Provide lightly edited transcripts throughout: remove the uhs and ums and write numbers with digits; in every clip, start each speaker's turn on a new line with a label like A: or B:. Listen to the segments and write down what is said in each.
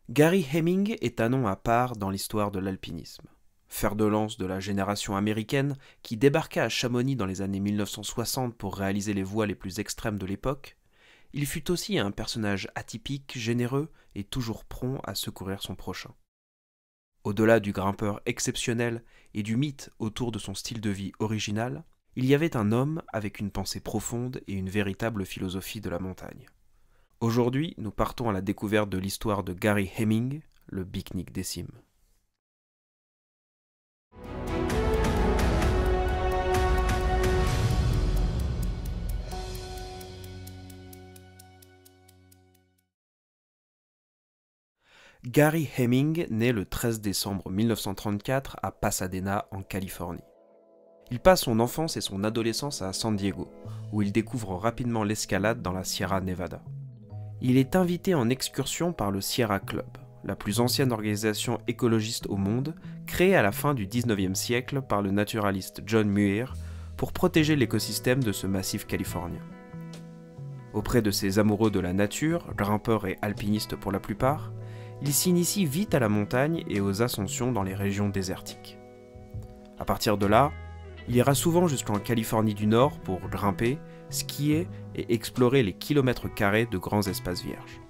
A: Gary Hemming est un nom à part dans l'histoire de l'alpinisme. Fer de lance de la génération américaine qui débarqua à Chamonix dans les années 1960 pour réaliser les voies les plus extrêmes de l'époque, il fut aussi un personnage atypique, généreux et toujours prompt à secourir son prochain. Au-delà du grimpeur exceptionnel et du mythe autour de son style de vie original, il y avait un homme avec une pensée profonde et une véritable philosophie de la montagne. Aujourd'hui, nous partons à la découverte de l'histoire de Gary Hemming, le Beatnik des cimes. Gary Hemming naît le 13 décembre 1934 à Pasadena, en Californie. Il passe son enfance et son adolescence à San Diego, où il découvre rapidement l'escalade dans la Sierra Nevada. Il est invité en excursion par le Sierra Club, la plus ancienne organisation écologiste au monde, créée à la fin du XIXe siècle par le naturaliste John Muir pour protéger l'écosystème de ce massif californien. Auprès de ces amoureux de la nature, grimpeurs et alpinistes pour la plupart, il s'initie vite à la montagne et aux ascensions dans les régions désertiques. À partir de là, il ira souvent jusqu'en Californie du Nord pour grimper, skier et explorer les kilomètres carrés de grands espaces vierges.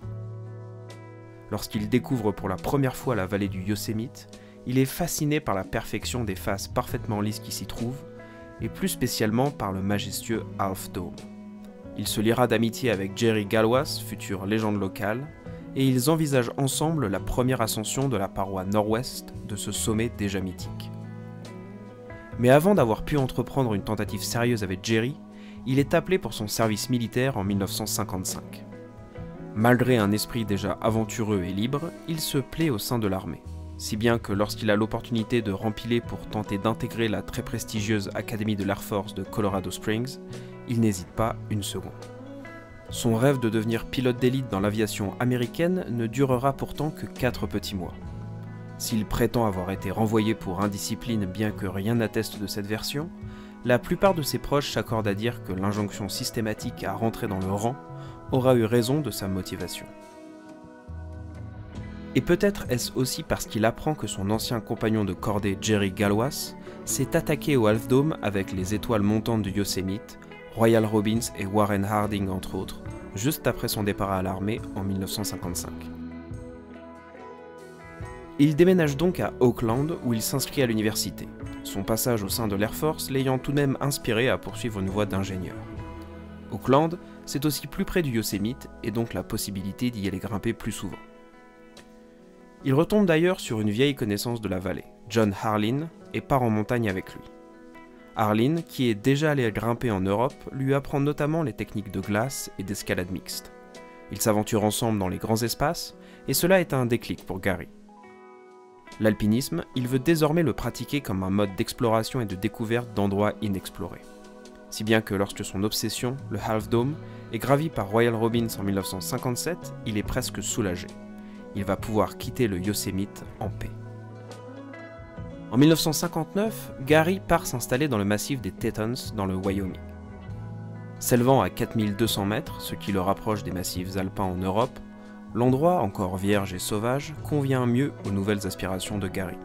A: Lorsqu'il découvre pour la première fois la vallée du Yosemite, il est fasciné par la perfection des faces parfaitement lisses qui s'y trouvent, et plus spécialement par le majestueux Half Dome. Il se liera d'amitié avec Jerry Galwas, future légende locale, et ils envisagent ensemble la première ascension de la paroi nord-ouest de ce sommet déjà mythique. Mais avant d'avoir pu entreprendre une tentative sérieuse avec Jerry, il est appelé pour son service militaire en 1955. Malgré un esprit déjà aventureux et libre, il se plaît au sein de l'armée, si bien que lorsqu'il a l'opportunité de rempiler pour tenter d'intégrer la très prestigieuse Académie de l'Air Force de Colorado Springs, il n'hésite pas une seconde. Son rêve de devenir pilote d'élite dans l'aviation américaine ne durera pourtant que 4 petits mois. S'il prétend avoir été renvoyé pour indiscipline bien que rien n'atteste de cette version, la plupart de ses proches s'accordent à dire que l'injonction systématique à rentrer dans le rang aura eu raison de sa motivation. Et peut-être est-ce aussi parce qu'il apprend que son ancien compagnon de cordée Jerry Galwas s'est attaqué au Half Dome avec les étoiles montantes du Yosemite, Royal Robbins et Warren Harding entre autres, juste après son départ à l'armée en 1955. Il déménage donc à Oakland où il s'inscrit à l'université, son passage au sein de l'Air Force l'ayant tout de même inspiré à poursuivre une voie d'ingénieur. Oakland, c'est aussi plus près du Yosemite et donc la possibilité d'y aller grimper plus souvent. Il retombe d'ailleurs sur une vieille connaissance de la vallée, John Harlin, et part en montagne avec lui. Harlin, qui est déjà allé grimper en Europe, lui apprend notamment les techniques de glace et d'escalade mixte. Ils s'aventurent ensemble dans les grands espaces, et cela est un déclic pour Gary. L'alpinisme, il veut désormais le pratiquer comme un mode d'exploration et de découverte d'endroits inexplorés. Si bien que lorsque son obsession, le Half Dome, est gravi par Royal Robbins en 1957, il est presque soulagé. Il va pouvoir quitter le Yosemite en paix. En 1959, Gary part s'installer dans le massif des Tetons dans le Wyoming. S'élevant à 4200 mètres, ce qui le rapproche des massifs alpins en Europe, l'endroit, encore vierge et sauvage, convient mieux aux nouvelles aspirations de Gary.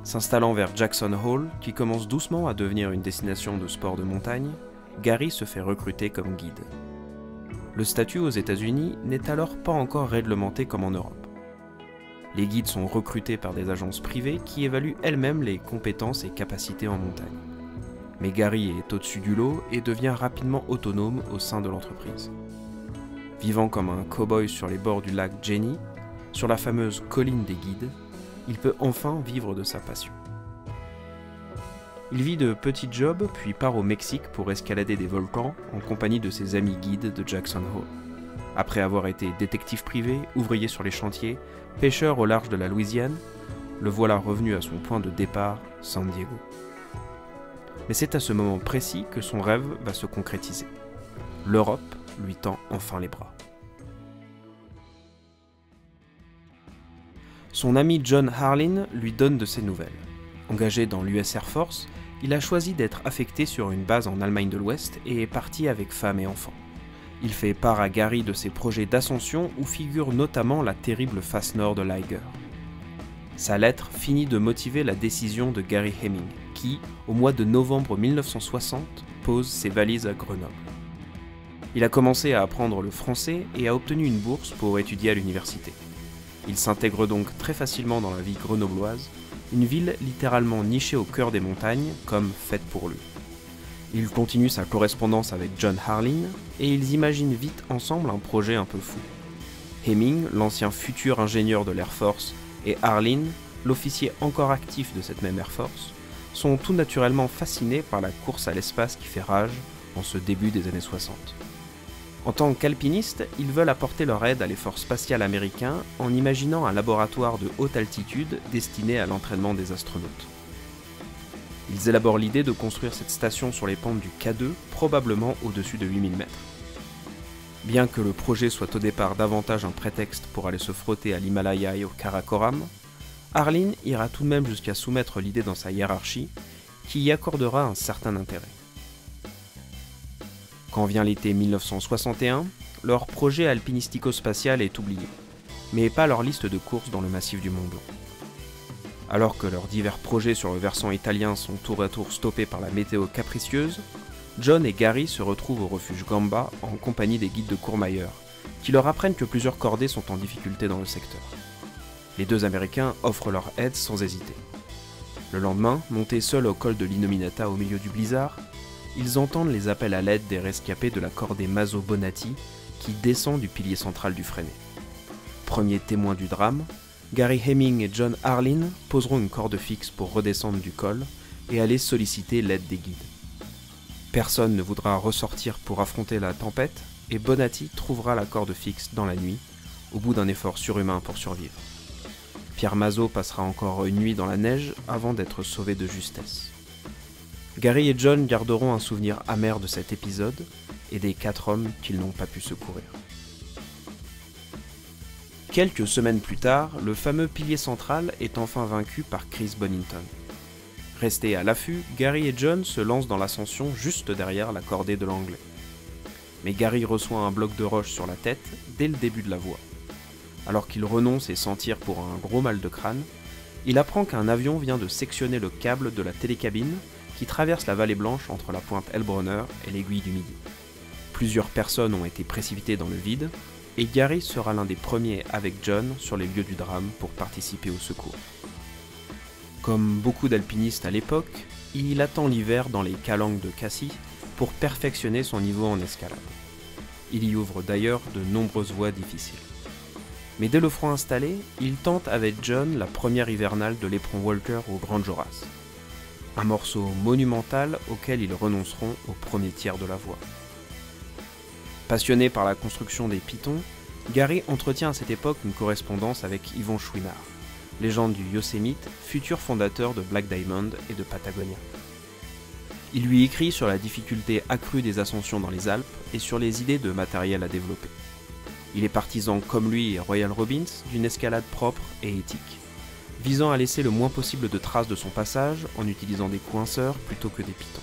A: S'installant vers Jackson Hole, qui commence doucement à devenir une destination de sport de montagne, Gary se fait recruter comme guide. Le statut aux États-Unis n'est alors pas encore réglementé comme en Europe. Les guides sont recrutés par des agences privées qui évaluent elles-mêmes les compétences et capacités en montagne. Mais Gary est au-dessus du lot et devient rapidement autonome au sein de l'entreprise. Vivant comme un cow-boy sur les bords du lac Jenny, sur la fameuse colline des guides, il peut enfin vivre de sa passion. Il vit de petits jobs, puis part au Mexique pour escalader des volcans en compagnie de ses amis guides de Jackson Hole. Après avoir été détective privé, ouvrier sur les chantiers, pêcheur au large de la Louisiane, le voilà revenu à son point de départ, San Diego. Mais c'est à ce moment précis que son rêve va se concrétiser. L'Europe lui tend enfin les bras. Son ami John Harlin lui donne de ses nouvelles. Engagé dans l'US Air Force, il a choisi d'être affecté sur une base en Allemagne de l'Ouest et est parti avec femme et enfants. Il fait part à Gary de ses projets d'ascension où figure notamment la terrible face nord de l'Eiger. Sa lettre finit de motiver la décision de Gary Heming, qui, au mois de novembre 1960, pose ses valises à Grenoble. Il a commencé à apprendre le français et a obtenu une bourse pour étudier à l'université. Il s'intègre donc très facilement dans la vie grenobloise, une ville littéralement nichée au cœur des montagnes, comme faite pour lui. Il continue sa correspondance avec John Harlin, et ils imaginent vite ensemble un projet un peu fou. Heming, l'ancien futur ingénieur de l'Air Force, et Harlin, l'officier encore actif de cette même Air Force, sont tout naturellement fascinés par la course à l'espace qui fait rage en ce début des années 60. En tant qu'alpinistes, ils veulent apporter leur aide à l'effort spatial américain en imaginant un laboratoire de haute altitude destiné à l'entraînement des astronautes. Ils élaborent l'idée de construire cette station sur les pentes du K2, probablement au-dessus de 8000 mètres. Bien que le projet soit au départ davantage un prétexte pour aller se frotter à l'Himalaya et au Karakoram, Harlin ira tout de même jusqu'à soumettre l'idée dans sa hiérarchie, qui y accordera un certain intérêt. Quand vient l'été 1961, leur projet alpinistico-spatial est oublié, mais pas leur liste de courses dans le massif du Mont Blanc. Alors que leurs divers projets sur le versant italien sont tour à tour stoppés par la météo capricieuse, John et Gary se retrouvent au refuge Gamba en compagnie des guides de Courmayeur, qui leur apprennent que plusieurs cordées sont en difficulté dans le secteur. Les deux Américains offrent leur aide sans hésiter. Le lendemain, montés seuls au col de l'Inominata au milieu du blizzard, ils entendent les appels à l'aide des rescapés de la cordée Maso Bonatti qui descend du pilier central du Freinet. Premiers témoins du drame, Gary Heming et John Harlin poseront une corde fixe pour redescendre du col et aller solliciter l'aide des guides. Personne ne voudra ressortir pour affronter la tempête et Bonatti trouvera la corde fixe dans la nuit, au bout d'un effort surhumain pour survivre. Pierre Mazo passera encore une nuit dans la neige avant d'être sauvé de justesse. Gary et John garderont un souvenir amer de cet épisode et des 4 hommes qu'ils n'ont pas pu secourir. Quelques semaines plus tard, le fameux pilier central est enfin vaincu par Chris Bonington. Restés à l'affût, Gary et John se lancent dans l'ascension juste derrière la cordée de l'Anglais. Mais Gary reçoit un bloc de roche sur la tête dès le début de la voie. Alors qu'il renonce et s'en tire pour un gros mal de crâne, il apprend qu'un avion vient de sectionner le câble de la télécabine qui traverse la vallée blanche entre la pointe Elbronner et l'aiguille du Midi. Plusieurs personnes ont été précipitées dans le vide, et Gary sera l'un des premiers avec John sur les lieux du drame pour participer au secours. Comme beaucoup d'alpinistes à l'époque, il attend l'hiver dans les calanques de Cassis pour perfectionner son niveau en escalade. Il y ouvre d'ailleurs de nombreuses voies difficiles. Mais dès le froid installé, il tente avec John la première hivernale de l'éperon Walker au Grand Joras. Un morceau monumental auquel ils renonceront au premier tiers de la voie. Passionné par la construction des pitons, Gary entretient à cette époque une correspondance avec Yvon Chouinard, légende du Yosemite, futur fondateur de Black Diamond et de Patagonia. Il lui écrit sur la difficulté accrue des ascensions dans les Alpes et sur les idées de matériel à développer. Il est partisan, comme lui et Royal Robbins, d'une escalade propre et éthique, visant à laisser le moins possible de traces de son passage en utilisant des coinceurs plutôt que des pitons.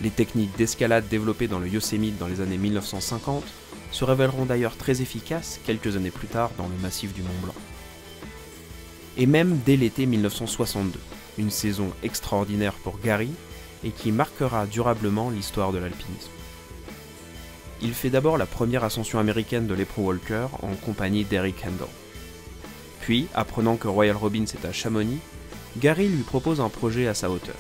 A: Les techniques d'escalade développées dans le Yosemite dans les années 1950 se révéleront d'ailleurs très efficaces quelques années plus tard dans le massif du Mont Blanc. Et même dès l'été 1962, une saison extraordinaire pour Gary et qui marquera durablement l'histoire de l'alpinisme. Il fait d'abord la première ascension américaine de l'éperon Walker en compagnie d'Eric Handel. Puis, apprenant que Royal Robbins est à Chamonix, Gary lui propose un projet à sa hauteur.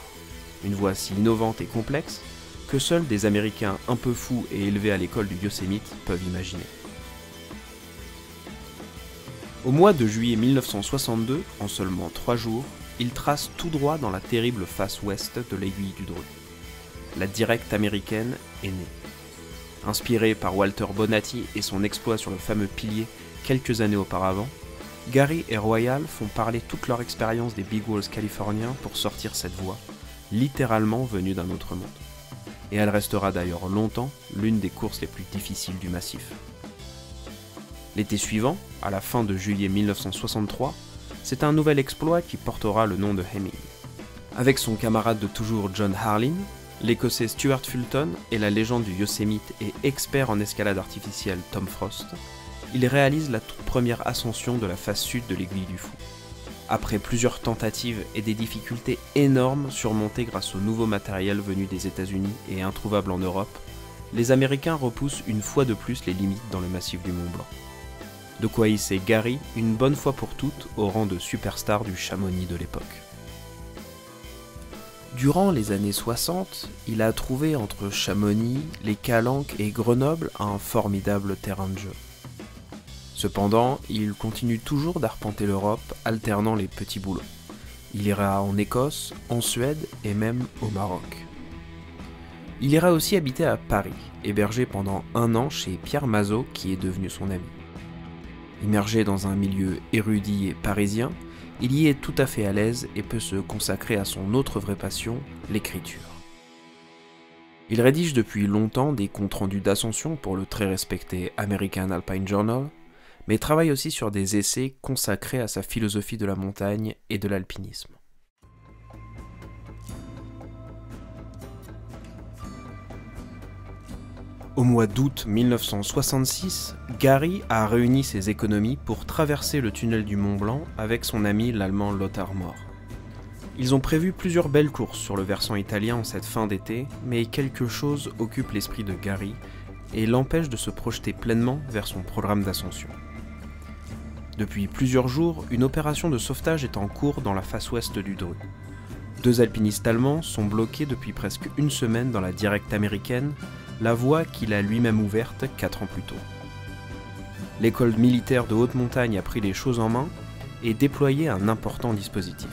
A: Une voie si innovante et complexe que seuls des Américains un peu fous et élevés à l'école du Yosemite peuvent imaginer. Au mois de juillet 1962, en seulement 3 jours, il trace tout droit dans la terrible face ouest de l'aiguille du Dru. La directe américaine est née. Inspiré par Walter Bonatti et son exploit sur le fameux pilier quelques années auparavant, Gary et Royal font parler toute leur expérience des Big Walls californiens pour sortir cette voie, littéralement venue d'un autre monde. Et elle restera d'ailleurs longtemps l'une des courses les plus difficiles du massif. L'été suivant, à la fin de juillet 1963, c'est un nouvel exploit qui portera le nom de Heming. Avec son camarade de toujours John Harlin, l'Écossais Stuart Fulton et la légende du Yosemite et expert en escalade artificielle Tom Frost, il réalise la toute première ascension de la face sud de l'Aiguille du Fou. Après plusieurs tentatives et des difficultés énormes surmontées grâce au nouveau matériel venu des États-Unis et introuvable en Europe, les Américains repoussent une fois de plus les limites dans le massif du Mont Blanc. De quoi hisser Gary une bonne fois pour toutes au rang de superstar du Chamonix de l'époque. Durant les années 60, il a trouvé entre Chamonix, les Calanques et Grenoble un formidable terrain de jeu. Cependant, il continue toujours d'arpenter l'Europe, alternant les petits boulots. Il ira en Écosse, en Suède et même au Maroc. Il ira aussi habiter à Paris, hébergé pendant 1 an chez Pierre Mazot qui est devenu son ami. Immergé dans un milieu érudit et parisien, il y est tout à fait à l'aise et peut se consacrer à son autre vraie passion, l'écriture. Il rédige depuis longtemps des comptes rendus d'ascension pour le très respecté American Alpine Journal, mais travaille aussi sur des essais consacrés à sa philosophie de la montagne et de l'alpinisme. Au mois d'août 1966, Gary a réuni ses économies pour traverser le tunnel du Mont Blanc avec son ami l'Allemand Lothar Mohr. Ils ont prévu plusieurs belles courses sur le versant italien en cette fin d'été, mais quelque chose occupe l'esprit de Gary et l'empêche de se projeter pleinement vers son programme d'ascension. Depuis plusieurs jours, une opération de sauvetage est en cours dans la face ouest du Dru. 2 alpinistes allemands sont bloqués depuis presque 1 semaine dans la directe américaine, la voie qu'il a lui-même ouverte 4 ans plus tôt. L'école militaire de haute montagne a pris les choses en main et déployé un important dispositif.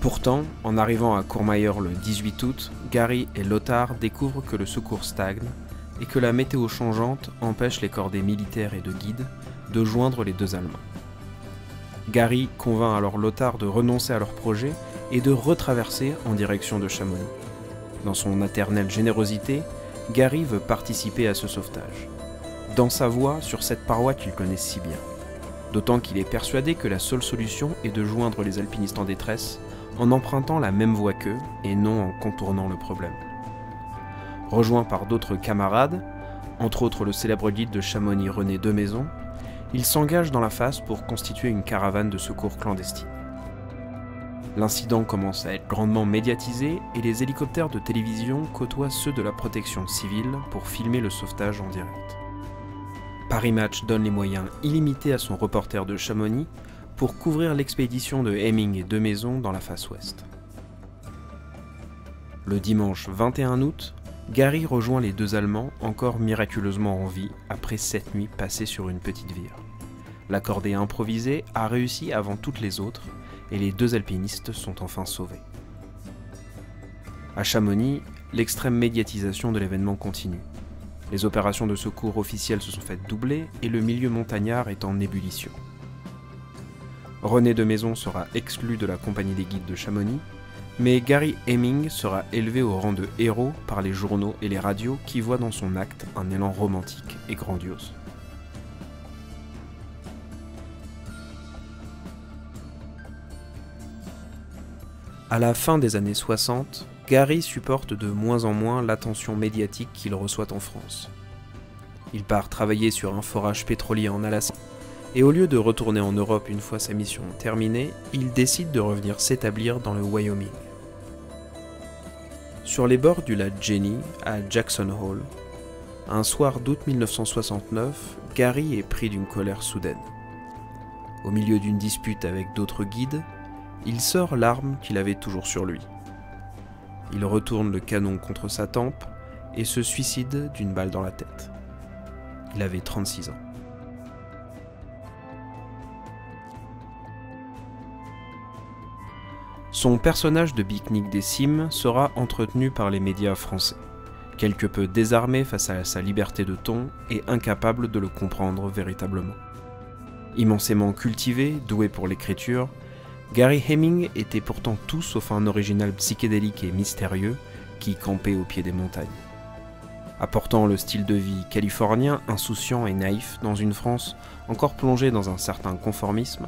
A: Pourtant, en arrivant à Courmayeur le 18 août, Gary et Lothar découvrent que le secours stagne et que la météo changeante empêche les cordées militaires et de guides de joindre les 2 Allemands. Gary convainc alors Lothar de renoncer à leur projet et de retraverser en direction de Chamonix. Dans son éternelle générosité, Gary veut participer à ce sauvetage. Dans sa voie, sur cette paroi qu'il connaît si bien. D'autant qu'il est persuadé que la seule solution est de joindre les alpinistes en détresse en empruntant la même voie qu'eux et non en contournant le problème. Rejoint par d'autres camarades, entre autres le célèbre guide de Chamonix René Demaison, il s'engage dans la face pour constituer une caravane de secours clandestine. L'incident commence à être grandement médiatisé et les hélicoptères de télévision côtoient ceux de la protection civile pour filmer le sauvetage en direct. Paris Match donne les moyens illimités à son reporter de Chamonix pour couvrir l'expédition de Hemming et Demaison dans la face ouest. Le dimanche 21 août, Gary rejoint les 2 Allemands encore miraculeusement en vie après 7 nuits passées sur une petite vire. La cordée improvisée a réussi avant toutes les autres et les 2 alpinistes sont enfin sauvés. À Chamonix, l'extrême médiatisation de l'événement continue. Les opérations de secours officielles se sont faites doubler et le milieu montagnard est en ébullition. René Demaison sera exclu de la compagnie des guides de Chamonix, mais Gary Hemming sera élevé au rang de héros par les journaux et les radios qui voient dans son acte un élan romantique et grandiose. À la fin des années 60, Gary supporte de moins en moins l'attention médiatique qu'il reçoit en France. Il part travailler sur un forage pétrolier en Alaska, et au lieu de retourner en Europe une fois sa mission terminée, il décide de revenir s'établir dans le Wyoming. Sur les bords du lac Jenny, à Jackson Hole, un soir d'août 1969, Gary est pris d'une colère soudaine. Au milieu d'une dispute avec d'autres guides, il sort l'arme qu'il avait toujours sur lui. Il retourne le canon contre sa tempe et se suicide d'une balle dans la tête. Il avait 36 ans. Son personnage de pique-nique des cimes sera entretenu par les médias français, quelque peu désarmé face à sa liberté de ton et incapable de le comprendre véritablement. Immensément cultivé, doué pour l'écriture, Gary Hemming était pourtant tout sauf un original psychédélique et mystérieux qui campait au pied des montagnes. Apportant le style de vie californien insouciant et naïf dans une France encore plongée dans un certain conformisme,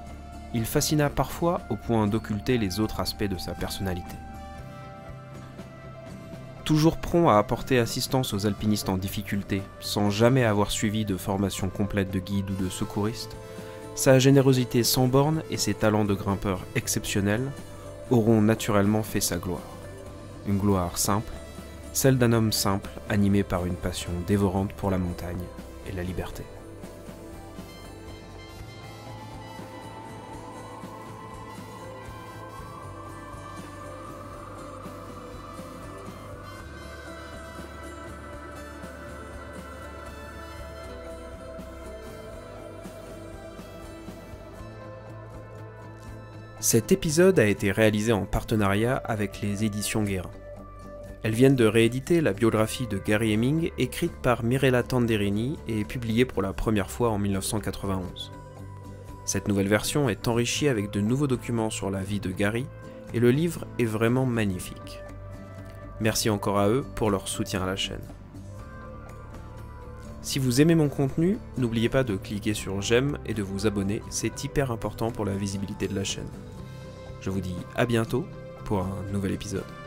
A: il fascina parfois au point d'occulter les autres aspects de sa personnalité. Toujours prompt à apporter assistance aux alpinistes en difficulté, sans jamais avoir suivi de formation complète de guide ou de secouriste, sa générosité sans borne et ses talents de grimpeur exceptionnels auront naturellement fait sa gloire. Une gloire simple, celle d'un homme simple animé par une passion dévorante pour la montagne et la liberté. Cet épisode a été réalisé en partenariat avec les éditions Guérin. Elles viennent de rééditer la biographie de Gary Heming écrite par Mirella Tanderini et publiée pour la première fois en 1991. Cette nouvelle version est enrichie avec de nouveaux documents sur la vie de Gary et le livre est vraiment magnifique. Merci encore à eux pour leur soutien à la chaîne. Si vous aimez mon contenu, n'oubliez pas de cliquer sur j'aime et de vous abonner, c'est hyper important pour la visibilité de la chaîne. Je vous dis à bientôt pour un nouvel épisode.